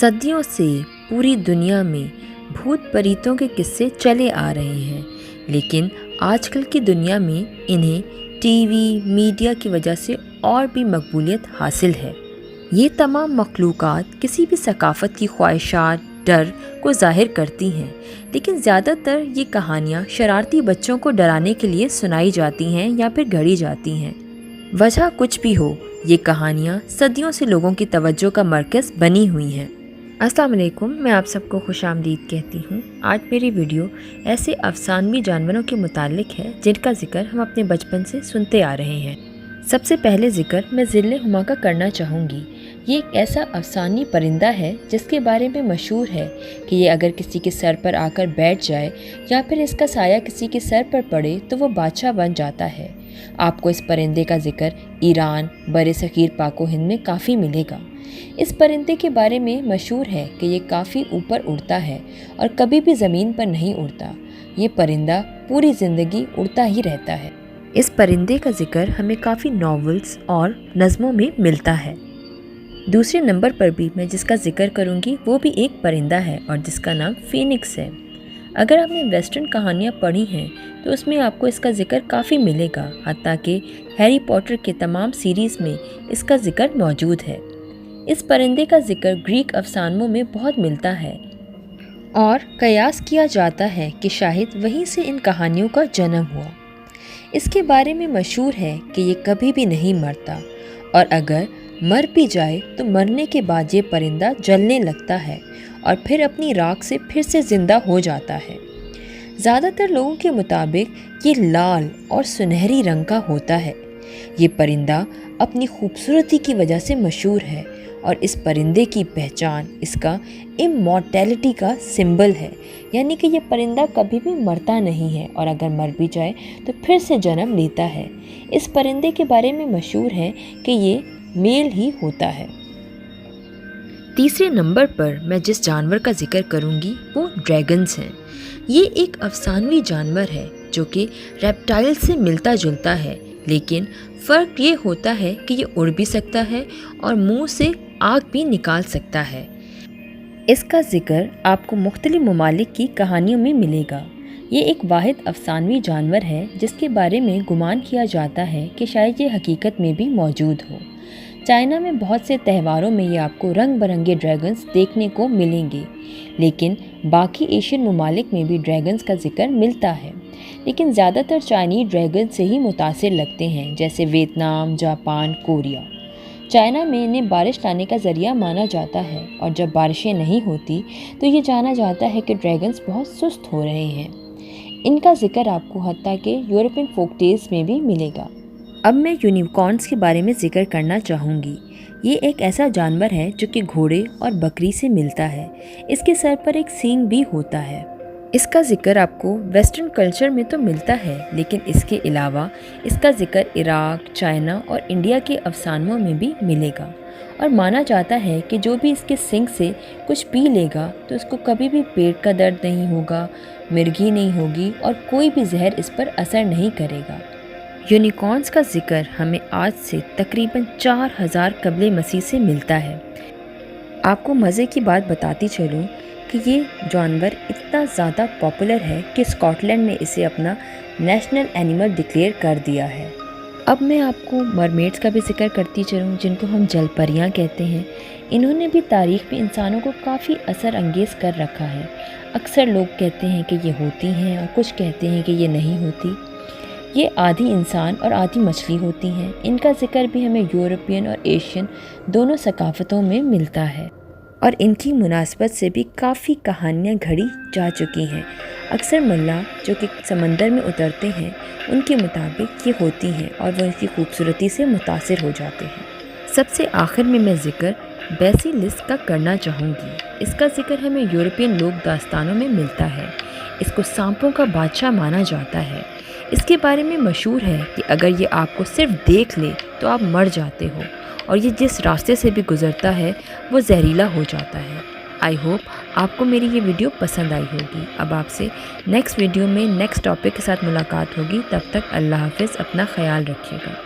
सदियों से पूरी दुनिया में भूत प्रेतों के किस्से चले आ रहे हैं, लेकिन आजकल की दुनिया में इन्हें टीवी, मीडिया की वजह से और भी मकबूलियत हासिल है। ये तमाम मखलूक़ात किसी भी सकाफ़त की ख्वाहिशात, डर को ज़ाहिर करती हैं, लेकिन ज़्यादातर ये कहानियाँ शरारती बच्चों को डराने के लिए सुनाई जाती हैं या फिर गढ़ी जाती हैं। वजह कुछ भी हो, ये कहानियाँ सदियों से लोगों की तवज्जो का मरकज़ बनी हुई हैं। अस्सलाम वालेकुम, मैं आप सबको खुशामदीद कहती हूँ। आज मेरी वीडियो ऐसे अफसानवी जानवरों के मुतालिक है जिनका जिक्र हम अपने बचपन से सुनते आ रहे हैं। सबसे पहले जिक्र मैं ज़िल्ले हुमा का करना चाहूँगी। ये एक ऐसा अफसानी परिंदा है जिसके बारे में मशहूर है कि ये अगर किसी के सर पर आकर बैठ जाए या फिर इसका साया किसी के सर पर पड़े तो वो बादशाह बन जाता है। आपको इस परिंदे का जिक्र ईरान, बरे-सग़ीर पाको हिंद में काफ़ी मिलेगा। इस परिंदे के बारे में मशहूर है कि ये काफ़ी ऊपर उड़ता है और कभी भी ज़मीन पर नहीं उड़ता। ये परिंदा पूरी ज़िंदगी उड़ता ही रहता है। इस परिंदे का जिक्र हमें काफ़ी नॉवेल्स और नज़मों में मिलता है। दूसरे नंबर पर भी मैं जिसका जिक्र करूँगी वो भी एक परिंदा है और जिसका नाम फीनिक्स है। अगर आपने वेस्टर्न कहानियाँ पढ़ी हैं तो उसमें आपको इसका जिक्र काफ़ी मिलेगा, हत्ता कि हैरी पॉटर के तमाम सीरीज़ में इसका जिक्र मौजूद है। इस परिंदे का जिक्र ग्रीक अफसानों में बहुत मिलता है और कयास किया जाता है कि शायद वहीं से इन कहानियों का जन्म हुआ। इसके बारे में मशहूर है कि ये कभी भी नहीं मरता और अगर मर भी जाए तो मरने के बाद ये परिंदा जलने लगता है और फिर अपनी राख से फिर से ज़िंदा हो जाता है। ज़्यादातर लोगों के मुताबिक ये लाल और सुनहरी रंग का होता है। ये परिंदा अपनी खूबसूरती की वजह से मशहूर है और इस परिंदे की पहचान इसका इमॉर्टैलिटी का सिंबल है, यानी कि ये परिंदा कभी भी मरता नहीं है और अगर मर भी जाए तो फिर से जन्म लेता है। इस परिंदे के बारे में मशहूर है कि ये मेल ही होता है। तीसरे नंबर पर मैं जिस जानवर का जिक्र करूंगी वो ड्रैगन्स हैं। ये एक अफसानवी जानवर है जो कि रेप्टाइल से मिलता जुलता है, लेकिन फ़र्क ये होता है कि ये उड़ भी सकता है और मुंह से आग भी निकाल सकता है। इसका जिक्र आपको मुख्तलिफ ममालिक की कहानियों में मिलेगा। ये एक वाहिद अफसानवी जानवर है जिसके बारे में गुमान किया जाता है कि शायद ये हकीकत में भी मौजूद हो। चाइना में बहुत से त्योहारों में ये आपको रंग बिरंगे ड्रैगन्स देखने को मिलेंगे, लेकिन बाकी एशियन ममालिक में भी ड्रैगन्स का जिक्र मिलता है, लेकिन ज़्यादातर चाइनीज ड्रैगन से ही मुतासिर लगते हैं, जैसे वियतनाम, जापान, कोरिया। चाइना में इन्हें बारिश लाने का ज़रिया माना जाता है और जब बारिशें नहीं होती तो ये जाना जाता है कि ड्रैगन्स बहुत सुस्त हो रहे हैं। इनका जिक्र आपको हत्ता के यूरोपियन फोक टेल्स में भी मिलेगा। अब मैं यूनिकॉर्न्स के बारे में जिक्र करना चाहूँगी। ये एक ऐसा जानवर है जो कि घोड़े और बकरी से मिलता है। इसके सर पर एक सींग भी होता है। इसका जिक्र आपको वेस्टर्न कल्चर में तो मिलता है, लेकिन इसके अलावा इसका जिक्र इराक, चाइना और इंडिया के अफसानों में भी मिलेगा और माना जाता है कि जो भी इसके सींग से कुछ पी लेगा तो उसको कभी भी पेट का दर्द नहीं होगा, मिर्गी नहीं होगी और कोई भी जहर इस पर असर नहीं करेगा। यूनिकॉर्न्स का जिक्र हमें आज से तकरीबन 4000 कबले मसीह से मिलता है। आपको मज़े की बात बताती चलूँ कि ये जानवर इतना ज़्यादा पॉपुलर है कि स्कॉटलैंड ने इसे अपना नेशनल एनिमल डिक्लेयर कर दिया है। अब मैं आपको मरमेड्स का भी जिक्र करती चलूँ, जिनको हम जलपरियाँ कहते हैं। इन्होंने भी तारीख़ में इंसानों को काफ़ी असर अंगेज़ कर रखा है। अक्सर लोग कहते हैं कि ये होती हैं और कुछ कहते हैं कि ये नहीं होती। ये आधी इंसान और आधी मछली होती हैं। इनका जिक्र भी हमें यूरोपियन और एशियन दोनों सकाफ़तों में मिलता है और इनकी मुनासबत से भी काफ़ी कहानियाँ घड़ी जा चुकी हैं। अक्सर मुल्ला जो कि समंदर में उतरते हैं उनके मुताबिक ये होती हैं और वह इनकी खूबसूरती से मुतासिर हो जाते हैं। सबसे आखिर में मैं जिक्र बेसिलिस्क का करना चाहूँगी। इसका जिक्र हमें यूरोपियन लोक दास्तानों में मिलता है। इसको सांपों का बादशाह माना जाता है। इसके बारे में मशहूर है कि अगर ये आपको सिर्फ देख ले तो आप मर जाते हो और ये जिस रास्ते से भी गुज़रता है वो जहरीला हो जाता है। आई होप आपको मेरी ये वीडियो पसंद आई होगी। अब आपसे नेक्स्ट वीडियो में नेक्स्ट टॉपिक के साथ मुलाकात होगी। तब तक अल्लाह हाफ़िज़, अपना ख्याल रखिएगा।